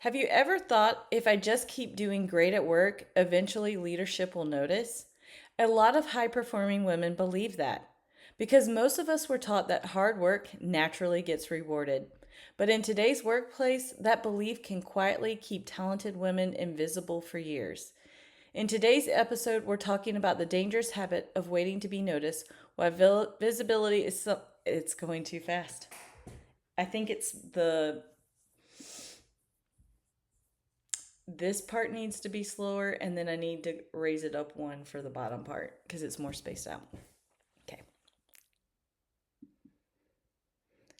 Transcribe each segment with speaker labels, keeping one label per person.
Speaker 1: Have you ever thought if I just keep doing great at work, eventually leadership will notice? A lot of high performing women believe that because most of us were taught that hard work naturally gets rewarded. But in today's workplace, that belief can quietly keep talented women invisible for years. In today's episode, we're talking about the dangerous habit of waiting to be noticed, why visibility is it's going too fast. I think it's the this part needs to be slower, and then I need to raise it up one for the bottom part because it's more spaced out. Okay.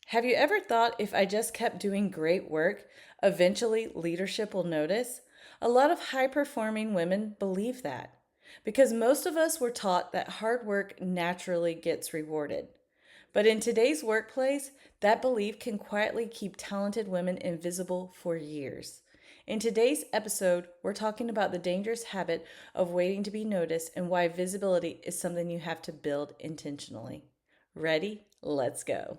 Speaker 1: Have you ever thought if I just kept doing great work, eventually leadership will notice? A lot of high performing women believe that because most of us were taught that hard work naturally gets rewarded. But in today's workplace, that belief can quietly keep talented women invisible for years. In today's episode, we're talking about the dangerous habit of waiting to be noticed and why visibility is something you have to build intentionally. Ready? Let's go.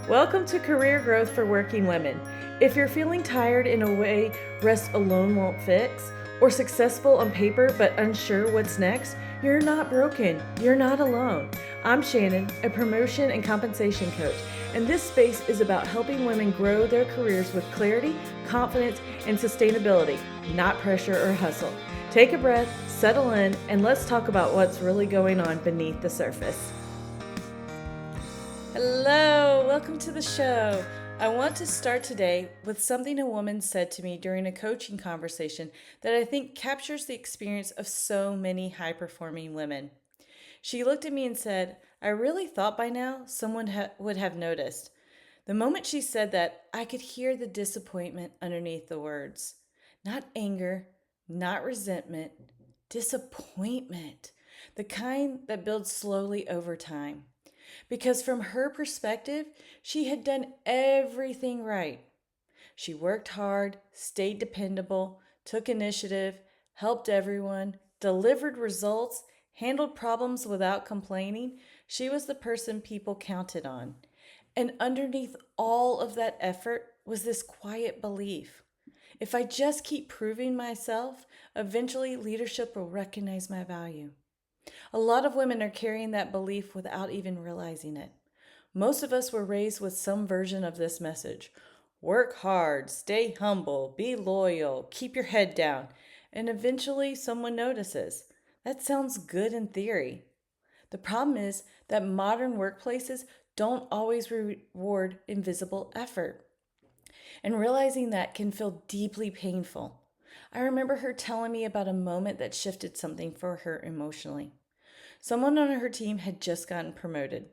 Speaker 1: Welcome to Career Growth for Working Women. If you're feeling tired in a way rest alone won't fix, or successful on paper but unsure what's next, you're not broken. You're not alone. I'm Shannon, a promotion and compensation coach, and this space is about helping women grow their careers with clarity, confidence, and sustainability, not pressure or hustle. Take a breath, settle in, and let's talk about what's really going on beneath the surface. Hello, welcome to the show. I want to start today with something a woman said to me during a coaching conversation that I think captures the experience of so many high performing women. She looked at me and said, I really thought by now someone would have noticed. The moment she said that, I could hear the disappointment underneath the words. Not anger, not resentment, disappointment. The kind that builds slowly over time. Because from her perspective, she had done everything right. She worked hard, stayed dependable, took initiative, helped everyone, delivered results, handled problems without complaining. She was the person people counted on. And underneath all of that effort was this quiet belief. If I just keep proving myself, eventually leadership will recognize my value. A lot of women are carrying that belief without even realizing it. Most of us were raised with some version of this message. Work hard, stay humble, be loyal, keep your head down, and eventually someone notices. That sounds good in theory. The problem is that modern workplaces don't always reward invisible effort. And realizing that can feel deeply painful. I remember her telling me about a moment that shifted something for her emotionally. Someone on her team had just gotten promoted.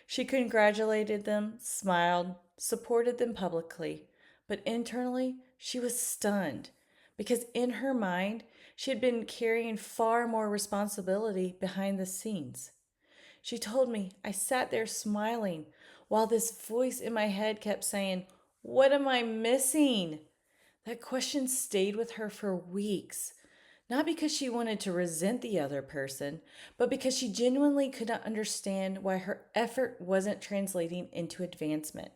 Speaker 1: She congratulated them, smiled, supported them publicly, but internally, she was stunned because in her mind, she had been carrying far more responsibility behind the scenes. She told me, I sat there smiling while this voice in my head kept saying, What am I missing? That question stayed with her for weeks. Not because she wanted to resent the other person, but because she genuinely could not understand why her effort wasn't translating into advancement.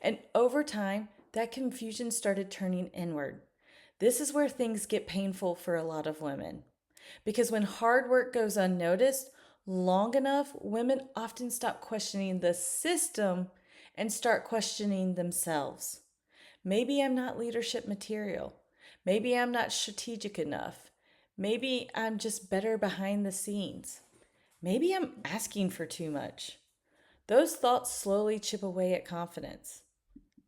Speaker 1: And over time, that confusion started turning inward. This is where things get painful for a lot of women. Because when hard work goes unnoticed long enough, women often stop questioning the system and start questioning themselves. Maybe I'm not leadership material. Maybe I'm not strategic enough. Maybe I'm just better behind the scenes. Maybe I'm asking for too much. Those thoughts slowly chip away at confidence.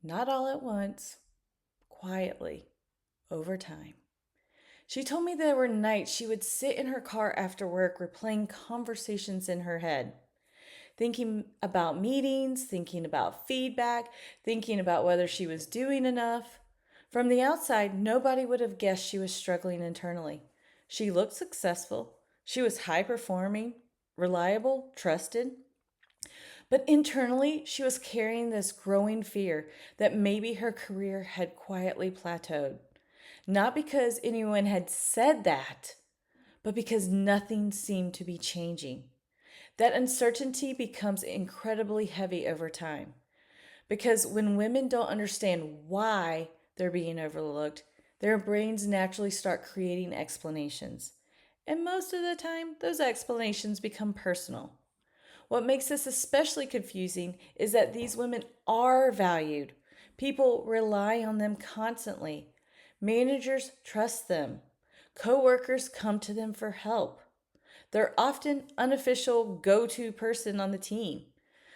Speaker 1: Not all at once, quietly, over time. She told me there were nights she would sit in her car after work replaying conversations in her head, thinking about meetings, thinking about feedback, thinking about whether she was doing enough. From the outside, nobody would have guessed she was struggling internally. She looked successful. She was high performing, reliable, trusted. But internally, she was carrying this growing fear that maybe her career had quietly plateaued. Not because anyone had said that, but because nothing seemed to be changing. That uncertainty becomes incredibly heavy over time. Because when women don't understand why they're being overlooked, their brains naturally start creating explanations. And most of the time, those explanations become personal. What makes this especially confusing is that these women are valued. People rely on them constantly. Managers trust them. Coworkers come to them for help. They're often unofficial go-to person on the team.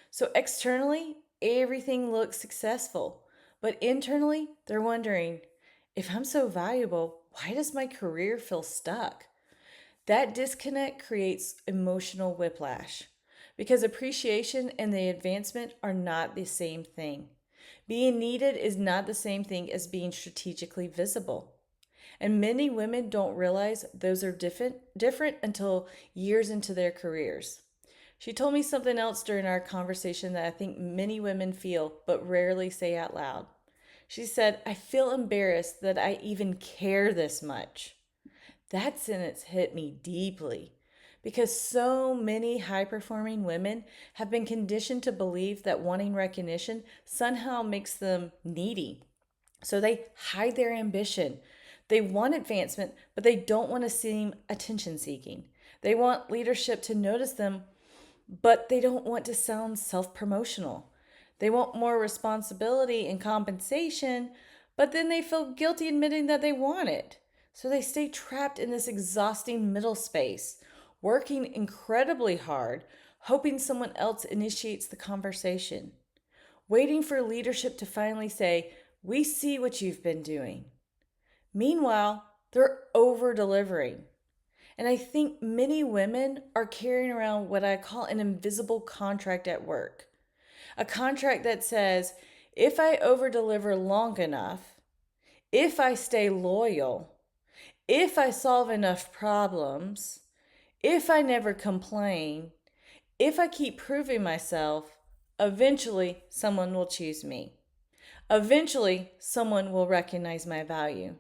Speaker 1: So externally, everything looks successful. But internally, they're wondering, if I'm so valuable, why does my career feel stuck? That disconnect creates emotional whiplash because appreciation and the advancement are not the same thing. Being needed is not the same thing as being strategically visible. And many women don't realize those are different until years into their careers. She told me something else during our conversation that I think many women feel but rarely say out loud. She said, I feel embarrassed that I even care this much. That sentence hit me deeply because so many high performing women have been conditioned to believe that wanting recognition somehow makes them needy. So they hide their ambition. They want advancement, but they don't want to seem attention seeking. They want leadership to notice them, but they don't want to sound self promotional. They want more responsibility and compensation, but then they feel guilty admitting that they want it. So they stay trapped in this exhausting middle space, working incredibly hard, hoping someone else initiates the conversation, waiting for leadership to finally say, we see what you've been doing. Meanwhile, they're over delivering. And I think many women are carrying around what I call an invisible contract at work. A contract that says, if I over deliver long enough, if I stay loyal, if I solve enough problems, if I never complain, if I keep proving myself, eventually someone will choose me. Eventually, someone will recognize my value.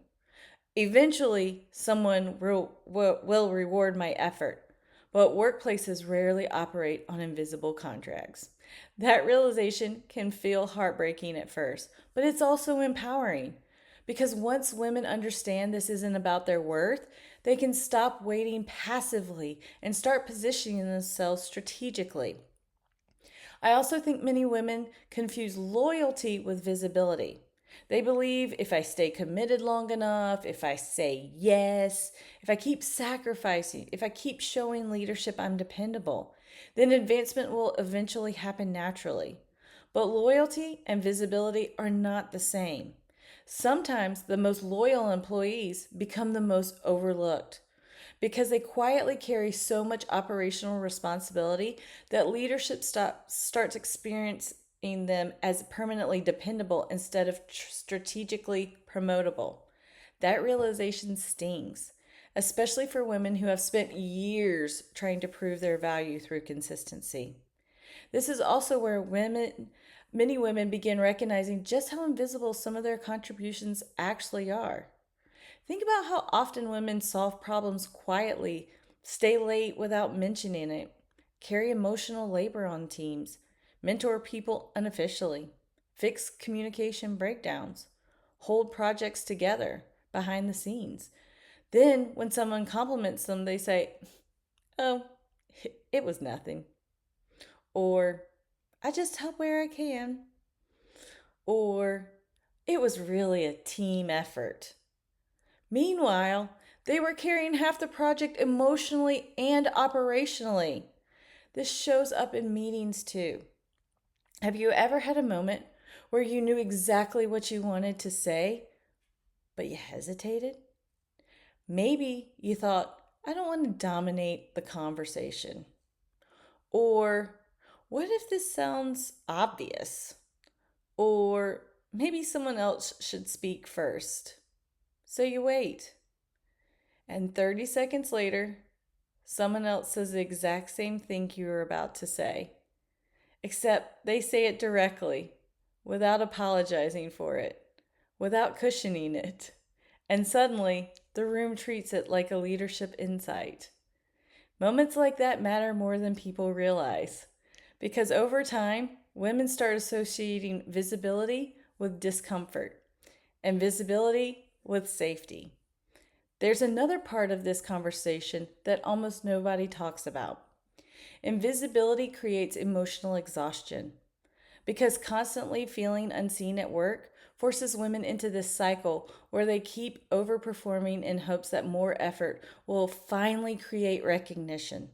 Speaker 1: Eventually, someone will reward my effort. But workplaces rarely operate on invisible contracts. That realization can feel heartbreaking at first, but it's also empowering. Because once women understand this isn't about their worth, they can stop waiting passively and start positioning themselves strategically. I also think many women confuse loyalty with visibility. They believe if I stay committed long enough, if I say yes, if I keep sacrificing, if I keep showing leadership I'm dependable, then advancement will eventually happen naturally. But loyalty and visibility are not the same. Sometimes the most loyal employees become the most overlooked because they quietly carry so much operational responsibility that leadership starts experiencing them as permanently dependable instead of strategically promotable. That realization stings, especially for women who have spent years trying to prove their value through consistency. This is also where many women begin recognizing just how invisible some of their contributions actually are. Think about how often women solve problems quietly, stay late without mentioning it, carry emotional labor on teams, mentor people unofficially, fix communication breakdowns, hold projects together behind the scenes. Then, when someone compliments them, they say, oh, it was nothing. Or, I just help where I can. Or, it was really a team effort. Meanwhile, they were carrying half the project emotionally and operationally. This shows up in meetings too. Have you ever had a moment where you knew exactly what you wanted to say, but you hesitated? Maybe you thought, I don't want to dominate the conversation. Or, what if this sounds obvious? Or maybe someone else should speak first. So you wait. And 30 seconds later, someone else says the exact same thing you were about to say, except they say it directly, without apologizing for it, without cushioning it. And suddenly, the room treats it like a leadership insight. Moments like that matter more than people realize, because over time, women start associating visibility with discomfort. Invisibility with safety. There's another part of this conversation that almost nobody talks about. Invisibility creates emotional exhaustion because constantly feeling unseen at work forces women into this cycle where they keep overperforming in hopes that more effort will finally create recognition.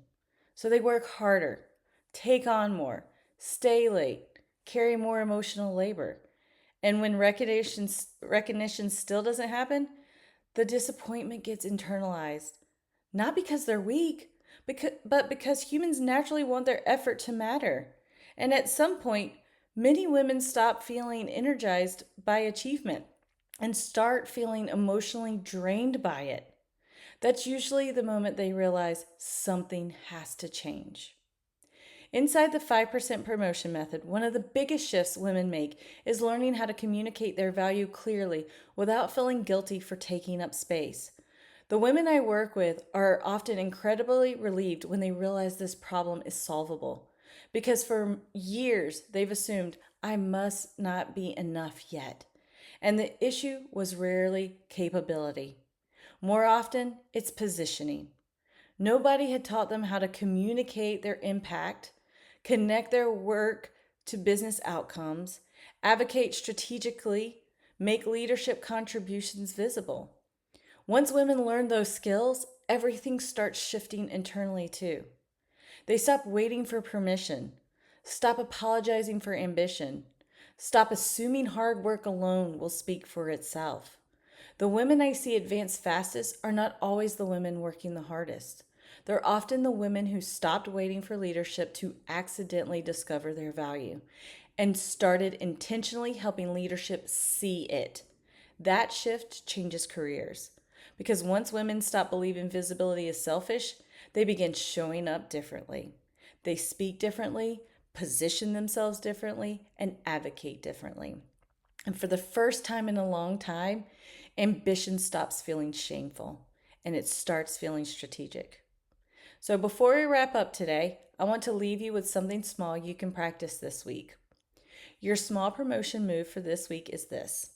Speaker 1: So they work harder, take on more, stay late, carry more emotional labor. And when recognition still doesn't happen, the disappointment gets internalized. Not because they're weak, but because humans naturally want their effort to matter. And at some point, many women stop feeling energized by achievement and start feeling emotionally drained by it. That's usually the moment they realize something has to change. Inside the 5% promotion method, one of the biggest shifts women make is learning how to communicate their value clearly without feeling guilty for taking up space. The women I work with are often incredibly relieved when they realize this problem is solvable. Because for years, they've assumed, I must not be enough yet. And the issue was rarely capability. More often, it's positioning. Nobody had taught them how to communicate their impact, connect their work to business outcomes, advocate strategically, make leadership contributions visible. Once women learn those skills, everything starts shifting internally too. They stop waiting for permission, stop apologizing for ambition, stop assuming hard work alone will speak for itself. The women I see advance fastest are not always the women working the hardest. They're often the women who stopped waiting for leadership to accidentally discover their value and started intentionally helping leadership see it. That shift changes careers. Because once women stop believing visibility is selfish, they begin showing up differently. They speak differently, position themselves differently, and advocate differently. And for the first time in a long time, ambition stops feeling shameful and it starts feeling strategic. So before we wrap up today, I want to leave you with something small you can practice this week. Your small promotion move for this week is this.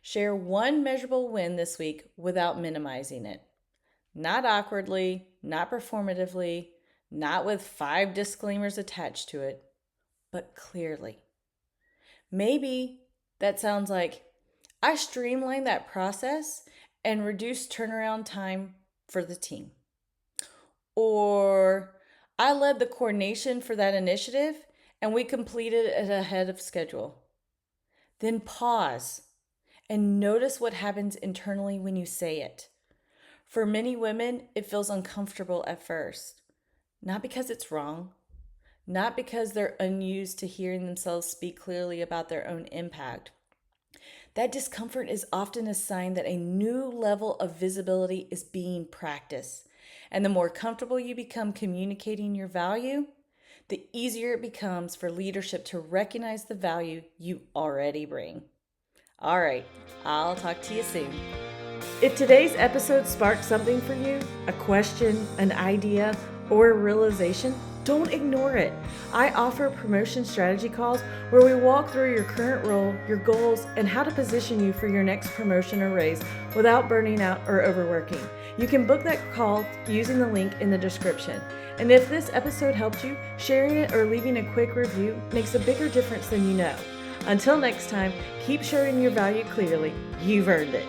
Speaker 1: Share one measurable win this week without minimizing it. Not awkwardly, not performatively, not with 5 disclaimers attached to it, but clearly. Maybe that sounds like, I streamlined that process and reduced turnaround time for the team. Or I led the coordination for that initiative and we completed it ahead of schedule. Then pause and notice what happens internally when you say it. For many women, it feels uncomfortable at first. Not because it's wrong, not because they're unused to hearing themselves speak clearly about their own impact. That discomfort is often a sign that a new level of visibility is being practiced. And the more comfortable you become communicating your value, the easier it becomes for leadership to recognize the value you already bring. All right, I'll talk to you soon. If today's episode sparked something for you, a question, an idea, or a realization, don't ignore it. I offer promotion strategy calls where we walk through your current role, your goals, and how to position you for your next promotion or raise without burning out or overworking. You can book that call using the link in the description. And if this episode helped you, sharing it or leaving a quick review makes a bigger difference than you know. Until next time, keep sharing your value clearly. You've earned it.